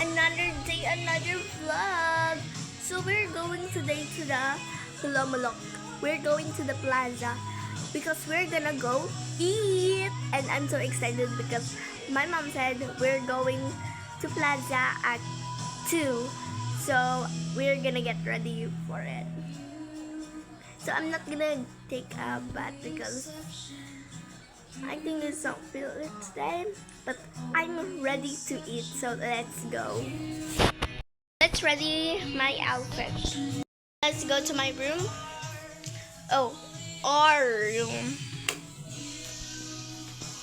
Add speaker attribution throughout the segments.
Speaker 1: Another day, another vlog. So we're going today to the Kulomolok. We're going to the plaza because we're gonna go eat. And I'm so excited because my mom said we're going to plaza at 2. So we're gonna get ready for it. So I'm not gonna take a bath because I think it's not feel it today, but I'm ready to eat, so let's go. Let's ready my outfit. Let's go to my room. Oh, our room.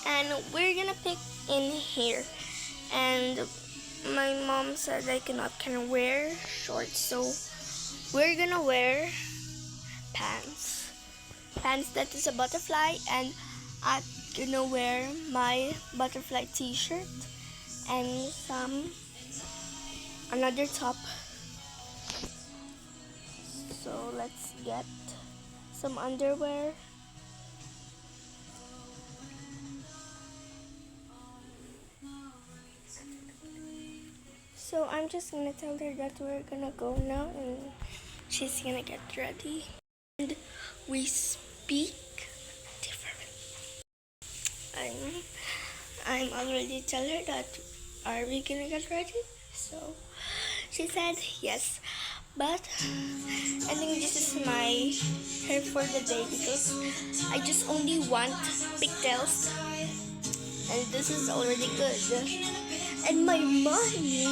Speaker 1: And we're gonna pick in here. And my mom said I can wear shorts, so we're gonna wear pants. Pants that is a butterfly, and I'm gonna wear my butterfly t-shirt and another top. So let's get some underwear. So I'm just gonna tell her that we're gonna go now and she's gonna get ready. And we speak different. I'm already tell her that are we gonna get ready? So she said yes. But I think this is my hair for the day because I just only want pigtails and this is already good. And my money,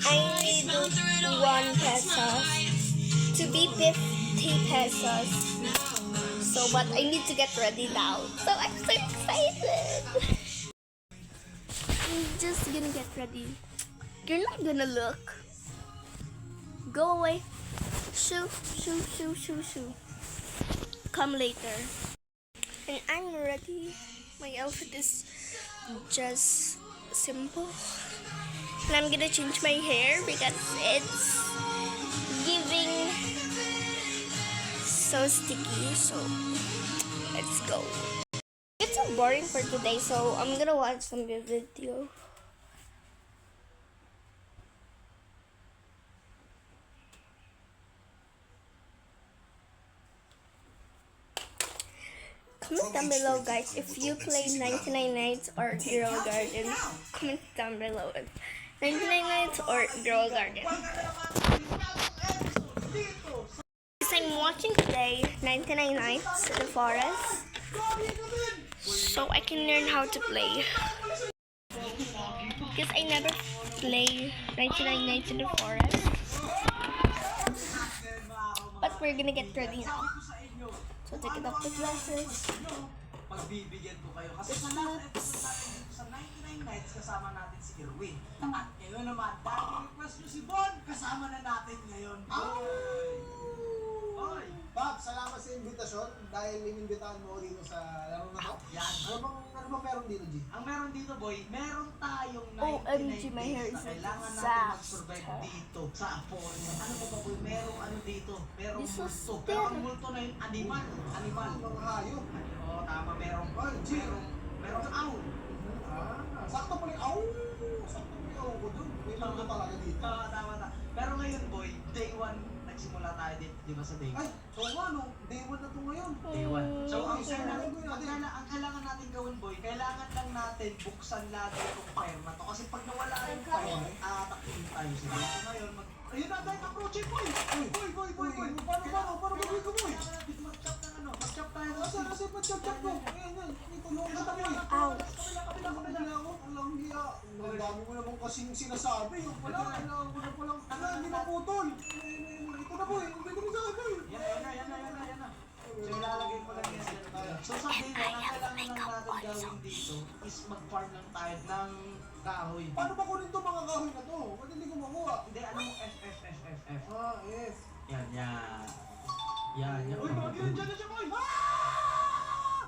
Speaker 1: I need 1 pesos to be 50 pesos. So, but I need to get ready now. So I'm so excited. I'm just gonna get ready. You're not gonna look. Go away. Shoo, shoo, shoo, shoo, shoo. Come later. And I'm ready. My outfit is just simple. And I'm gonna change my hair because it's giving so sticky. So let's go. It's so boring for today, so I'm gonna watch some video. Comment down below, guys, if you play 99 Nights or Girl Garden. Comment down below if 99 Nights or Girl Garden. Because I'm watching today 99 Nights in the Forest, so I can learn how to play. Because I never play 99 Nights in the Forest. But we're gonna get ready now. So take it off the glasses.
Speaker 2: Pagbibigyan ko kayo kasi sa 99 Nights kasama natin si Irwin. At ngayon naman, dahil request nyo si Bon, kasama na natin ngayon. Oy!
Speaker 3: Bob, salamat sa invitasyon dahil inimbitahan mo dito sa laro na to.
Speaker 2: Yan.
Speaker 3: Ano bang meron dito, G?
Speaker 2: Ang meron dito, boy, meron tayong 99
Speaker 1: OMG, my hair
Speaker 2: days
Speaker 1: is
Speaker 2: na kailangan natin
Speaker 1: exact.
Speaker 2: mag-survive dito sa Aponia. Ano ba boy, merong ano dito? Merong
Speaker 1: This is
Speaker 2: multo.
Speaker 1: still-
Speaker 2: Pero ang multo na yun, animal. Animal.
Speaker 3: Mga hayop.
Speaker 2: Oo, tama, merong owl.
Speaker 3: Sakto pa rin. Sakto pa rin ako ko dun. May mga talaga dito.
Speaker 2: Tama. Pero ngayon, boy, day 1, nagsimula tayo dito, di ba sa day 1?
Speaker 3: Ay, so ano? Day 1 na to ngayon.
Speaker 2: Day 1. So, ang
Speaker 3: Okay.
Speaker 2: kailangan natin gawin, boy, kailangan lang natin buksan lagi itong fire na to. Kasi pag nawala yung fire, aatakin tayo sila. So ngayon, ayun na, dahil ang project, boy! Boy! Paano gagawin ko, boy? Mag-chop tayo.
Speaker 3: Kasi pa-chop mo. Ayan. Ito yung isa mo.
Speaker 1: Ow.
Speaker 3: Kabila ako. Alam hiya. Ang dami mo naman kasing sinasabi. Yung pala, kailangan ko na palang. Hindi maputol. Ito na, boy. Hindi ko na sa boy.
Speaker 2: Yan na. So, ilalagay ko lang yan. So, sa day 1, ang kailangan lang natin gawin dito is mag-farm lang tayo ng kahoy.
Speaker 3: Paano ba kunin to mga kahoy na to? Ba't hindi ko makuha?
Speaker 2: Hindi, ano mo? F.
Speaker 3: Yes.
Speaker 2: Yan.
Speaker 3: Uy, bakit yun dyan na siya, boy?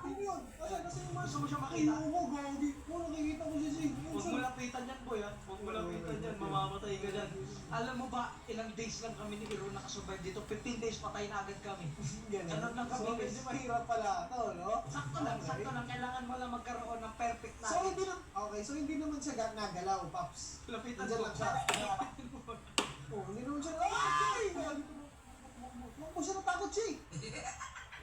Speaker 3: Ano yun? Kasi yung
Speaker 2: Gusto mo siya makita?
Speaker 3: Oo, gagi. Oo, nakikita ko siya siya.
Speaker 2: Huwag mo lapitan yan, boy, ha? Huwag mo lapitan yan, mamamatay ka dyan. Alam mo ba, ilang days lang kami ni Iro nakasurvive dito? 15 days patay na agad kami. Ganun lang
Speaker 3: So,
Speaker 2: kami.
Speaker 3: medyo mahirap pala ito, no?
Speaker 2: Sakto lang, sakto lang. Kailangan mo lang magkaroon ng perfect na.
Speaker 3: So, hindi na, okay, so hindi naman siya nagalaw, Paps.
Speaker 2: Lapitan
Speaker 3: Nandiyan
Speaker 2: mo.
Speaker 3: lang siya. Oh, hindi naman siya, ay! Huwag mo siya natakot, siya.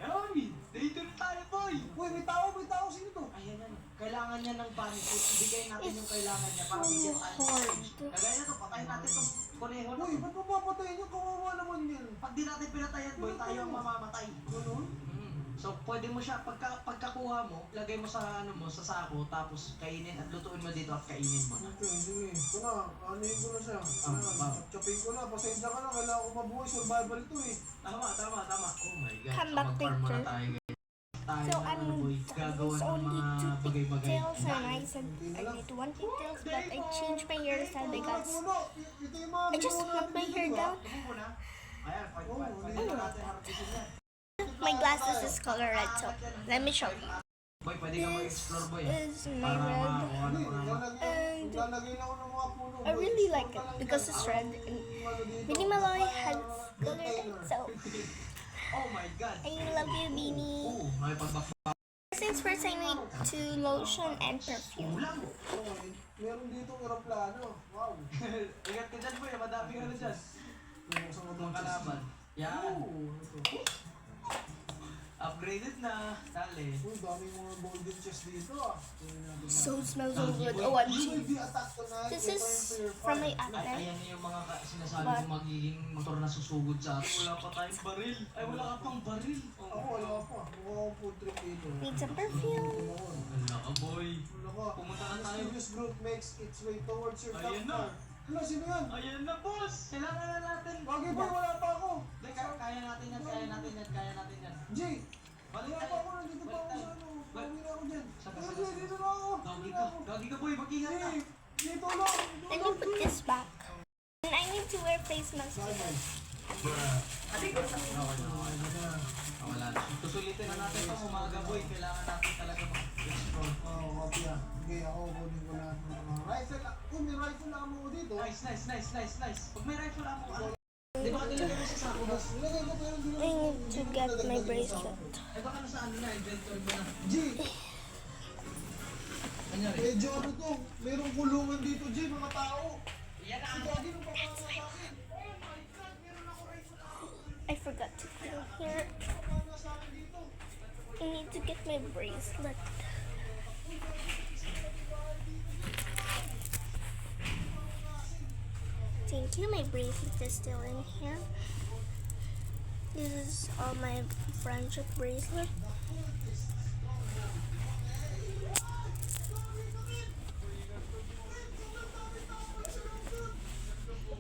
Speaker 2: Ay, dito na tayo, boy.
Speaker 3: Uy, may tao, sino to?
Speaker 2: Ayan yan. Kailangan niya ng bunny food. Ibigay natin yung kailangan niya para bigyan tayo ng change. Kagaya na to, patayin natin itong kuneho na
Speaker 3: Uy,
Speaker 2: to.
Speaker 3: ba't mapapatayin niya? Kawawa naman yan.
Speaker 2: Pag di natin pinatayan, boy, tayo ang mamamatay.
Speaker 3: Ganun?
Speaker 2: So, pwede mo siya, pagkakuha mo, lagay mo sa sa sako, tapos kainin at lutuin mo dito at kainin mo na.
Speaker 3: Okay, sige. Ito na, anuhin ko na siya.
Speaker 2: Bam.
Speaker 3: Chapin ko na, pasensya ka na, kailangan ko mabuhay, survival ito eh.
Speaker 2: Tama. Oh my God.
Speaker 1: Come
Speaker 2: So,
Speaker 1: back
Speaker 2: mag-farm muna
Speaker 1: picture.
Speaker 2: tayo, guys. Tayo
Speaker 1: So
Speaker 2: na,
Speaker 1: I'm
Speaker 2: boy, gagawa
Speaker 1: it's
Speaker 2: ng
Speaker 1: only
Speaker 2: mga
Speaker 1: two
Speaker 2: bagay-bagay.
Speaker 1: pigtails and I said I need one pigtails but I changed my hairstyle because
Speaker 3: Ito yung mga
Speaker 1: I just
Speaker 3: binuo
Speaker 1: knocked
Speaker 3: natin
Speaker 1: my
Speaker 3: dito,
Speaker 1: hair
Speaker 3: di ba?
Speaker 1: down.
Speaker 2: Tumo mo na. Ayan, fight.
Speaker 3: Oo,
Speaker 2: Dito natin harbisin yan.
Speaker 1: My glasses is color red, so let me show you.
Speaker 2: Boy, pwede ka mag-explore, boy.
Speaker 1: Is my
Speaker 2: Para
Speaker 1: red.
Speaker 2: makakuha ng
Speaker 3: Hindi,
Speaker 2: mga...
Speaker 1: And
Speaker 3: lalagay lang ako ng mga puno.
Speaker 1: I really like it because it's red and Minimaloy has color red, so
Speaker 2: Oh my God.
Speaker 1: I love you, Beanie.
Speaker 2: Oo, nakipag-back.
Speaker 1: Since first I need to lotion and perfume.
Speaker 2: Ulang.
Speaker 3: Meron dito aeroplano. Wow.
Speaker 2: Ingat ka dyan, boy. Madami ka na dyan.
Speaker 3: Sa
Speaker 2: Mga kalaban. Yan.
Speaker 3: Ito.
Speaker 2: Upgraded na. Dali.
Speaker 3: Uy, daming mga golden chest dito ah. Tingnan natin.
Speaker 1: So smells so good.
Speaker 3: You
Speaker 1: OMG.
Speaker 3: will be attacked tonight.
Speaker 1: This
Speaker 3: Prepare
Speaker 1: is
Speaker 3: for your
Speaker 1: from my
Speaker 3: fight.
Speaker 1: ate.
Speaker 2: Ayan na yung mga sinasabi
Speaker 1: But-
Speaker 2: ko magiging motor na susugod sa atin. Wala pa tayong baril. Ay, wala ka pang baril.
Speaker 3: Ako wala pa. Mukha akong food trip dito.
Speaker 1: Need some perfume.
Speaker 2: Wala ka, boy.
Speaker 3: Wala ka.
Speaker 2: Pumunta na tayo.
Speaker 3: Mysterious group makes its way towards your
Speaker 2: Ayan
Speaker 3: doctor.
Speaker 2: na.
Speaker 3: Wala, sino yan?
Speaker 2: Ayan na, boss. Kailangan na natin.
Speaker 3: Bagay ba? Wala pa ako.
Speaker 2: Hindi, kaya natin yan. Kaya natin yan.
Speaker 3: Jay,
Speaker 2: Balik
Speaker 3: wala
Speaker 2: tayo.
Speaker 3: pa ako. Nandito pa ako sa ano. Bawi na ako dyan.
Speaker 2: Saka,
Speaker 3: Ayun,
Speaker 2: saka,
Speaker 3: Jay, dito na ako.
Speaker 2: Gagi ka. Gagi ka, boy. Mag-ingat ka.
Speaker 3: Jay, dito lang.
Speaker 1: Let me put this back. And I need to wear face mask.
Speaker 3: Bye-bye.
Speaker 2: Wala na. Susulitin na natin itong umaga, boy. Kailangan natin talaga mag-explore.
Speaker 3: Oo, kopya. Sige, ako kunin ko lahat ng mga rifle. Kung may rifle ako dito.
Speaker 2: Nice. Pag may rifle ako, ano? Di ba nilagay mo sa sako?
Speaker 3: Tapos nilagay ko pero hindi
Speaker 1: I need to get my bracelet.
Speaker 2: Ay baka nasa ano na, inventor mo na.
Speaker 3: G,
Speaker 2: Kanyari.
Speaker 3: medyo ano to, merong kulungan dito G, mga tao.
Speaker 2: Yan na.
Speaker 3: Si Gagi nung papanga sa akin. Oh my God, meron ako rifle ako.
Speaker 1: I forgot to put it here.
Speaker 3: Papanga sa akin dito.
Speaker 1: I need to get my bracelet. Thank you, my bracelet is still in here. This is all my friendship bracelet.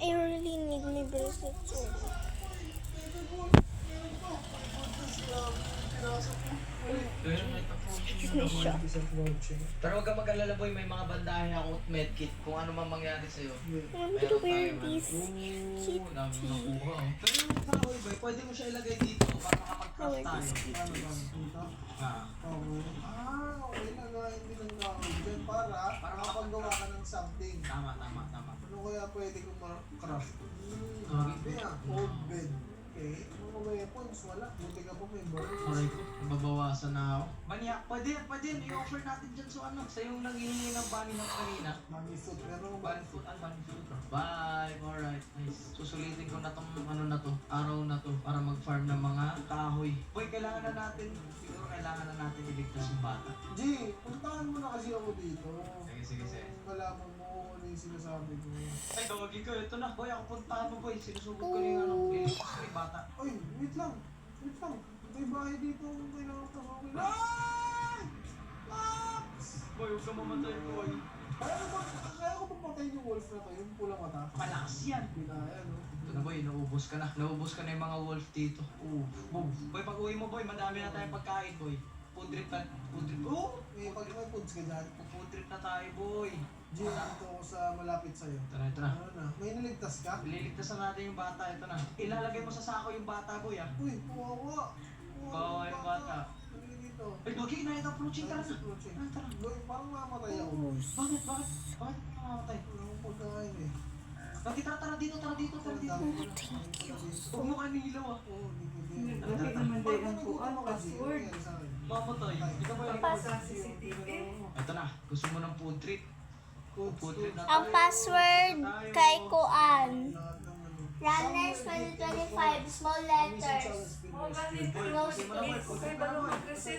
Speaker 1: I really need my bracelet too. Excuse me, shop.
Speaker 2: Pero huwag ka mag-alala, boy. May mga bandahe ako at medkit. Kung ano man mangyari sa'yo.
Speaker 1: I want to wear these kitty.
Speaker 2: Dami nakuha. Pero yung kahoy, boy, pwede mo siya ilagay dito para makapag-craft tayo.
Speaker 3: Ano ba? Dito?
Speaker 2: Ah.
Speaker 3: Okay. Okay lang nga, hindi lang kahoy dyan para makapagawa ka ng something.
Speaker 2: Tama.
Speaker 3: Ano kaya pwede kong ma-craft?
Speaker 2: Okay.
Speaker 3: Kaya, old bed. Okay. Mga weapons, wala. Buti ka pa may baril.
Speaker 2: Aray ko, babawasan na ako. Baniya, pwede yan. I-offer natin dyan sa ano. Sa yung nanghihingi ng bunny ng kanina.
Speaker 3: Money foot, meron
Speaker 2: Bunny food. Bye. Alright. Nice. Susulitin ko na tong ano na to. Araw na to. Para mag-farm ng mga kahoy. Boy, kailangan na natin. Siguro kailangan na natin iligtas yung bata.
Speaker 3: G, puntahan mo na kasi ako dito.
Speaker 2: Sige.
Speaker 3: Kung malaman mo kung ano yung sinasabi ko.
Speaker 2: Ay, gawagi ko. Ito na. Boy, ako puntahan mo, boy. Sinusubok ko na yung ano. Iligtas ko yung bata.
Speaker 3: Ay, wait lang. May bahay dito kung kailangan pasok. Ay! Max!
Speaker 2: Boy, huwag ka mamatay, boy.
Speaker 3: Kaya ko papatayin yung wolf na to, yung pulang mata.
Speaker 2: Malakas yan.
Speaker 3: Pinaya, no?
Speaker 2: Ito na, boy. Naubos ka na. Naubos ka na yung mga wolf dito. Boy, pag uwi mo, boy, madami na tayong pagkain, boy. Food trip ka.
Speaker 3: May pag may foods ka dyan.
Speaker 2: Food trip na tayo, boy.
Speaker 3: G, dito ako sa malapit sa'yo.
Speaker 2: Ito na.
Speaker 3: Ano na? May niligtas ka?
Speaker 2: Liligtasan natin yung bata. Ito na. Ilalagay mo sa sako yung bata, boy, ah.
Speaker 3: Uy, kawawa.
Speaker 2: Kawawa yung bata.
Speaker 3: Halika dito. ito.
Speaker 2: Ay, Gogi, inayat ang project. Tara
Speaker 3: Sa
Speaker 2: na.
Speaker 3: project.
Speaker 2: Tara.
Speaker 3: Boy, parang mamatay ako.
Speaker 2: Bakit? Bakit ka mamamatay?
Speaker 3: Wala akong pagkain eh.
Speaker 2: Bakit? Tara dito.
Speaker 3: Ang dami ko na
Speaker 1: thank you.
Speaker 2: Huwag mo kayo nilaw ah.
Speaker 3: Oo, hindi ko din.
Speaker 4: Bakit naman
Speaker 3: Parang
Speaker 4: din ang
Speaker 3: nagugutom ako kasi.
Speaker 4: password?
Speaker 3: Ano yan sa akin?
Speaker 2: Mamatay. Hindi ka ba yung
Speaker 1: Pas-
Speaker 4: Sa CCTV.
Speaker 2: Ito na. Gusto mo ng food treat?
Speaker 3: Code,
Speaker 2: Food
Speaker 3: code.
Speaker 2: treat na
Speaker 1: Ang password kay Kuan.
Speaker 3: Lahat ng ano.
Speaker 1: Runners 2025, small letters.
Speaker 4: Oh, ganit.
Speaker 1: Close
Speaker 4: Please, okay ba nung mag-reset?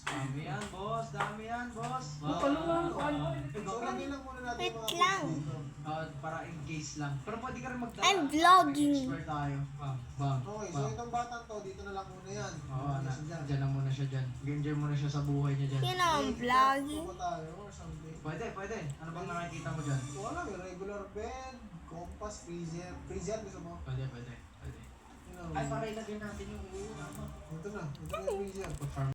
Speaker 2: Dami yan, boss. Dami yan, boss.
Speaker 4: Mapaluwang ko, ano?
Speaker 3: So, lagyan lang muna natin
Speaker 1: Wait
Speaker 3: mga codes
Speaker 1: lang.
Speaker 3: dito.
Speaker 2: Para in case lang. Pero pwede ka rin magdala.
Speaker 1: I'm vlogging.
Speaker 2: Expert tayo. Bang.
Speaker 3: Okay, so itong batang to, dito na lang muna yan.
Speaker 2: Oo,
Speaker 3: Ano siya dyan?
Speaker 2: dyan na muna siya dyan. Enjoy muna siya sa buhay niya dyan.
Speaker 1: Yun ang vlogging.
Speaker 3: Tubo tayo or something.
Speaker 2: Pwede. Ano bang nakikita mo dyan?
Speaker 3: Wala, may regular pen, compass, freezer. Freezer, gusto mo?
Speaker 2: Pwede.
Speaker 3: You know,
Speaker 2: Ay, para ilagay natin yung ulo.
Speaker 3: ito na yung freezer.
Speaker 2: Farm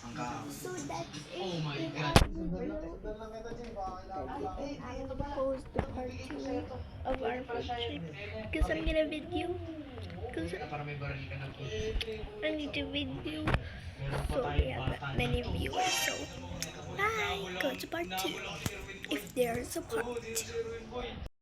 Speaker 2: ang kaos.
Speaker 1: So that's it.
Speaker 2: Oh my
Speaker 1: in
Speaker 2: God.
Speaker 1: our
Speaker 3: Sundan
Speaker 1: video.
Speaker 3: lang kita dyan, baka kailangan
Speaker 1: I
Speaker 3: lang.
Speaker 1: will post the part 2 of our friendship because I'm gonna video because
Speaker 2: Para may baril ka na po.
Speaker 1: I need to video
Speaker 2: Meron pa
Speaker 1: so we
Speaker 2: tayong
Speaker 1: have
Speaker 2: bata
Speaker 1: many viewers. So bye, go to part 2 if there's a part 2.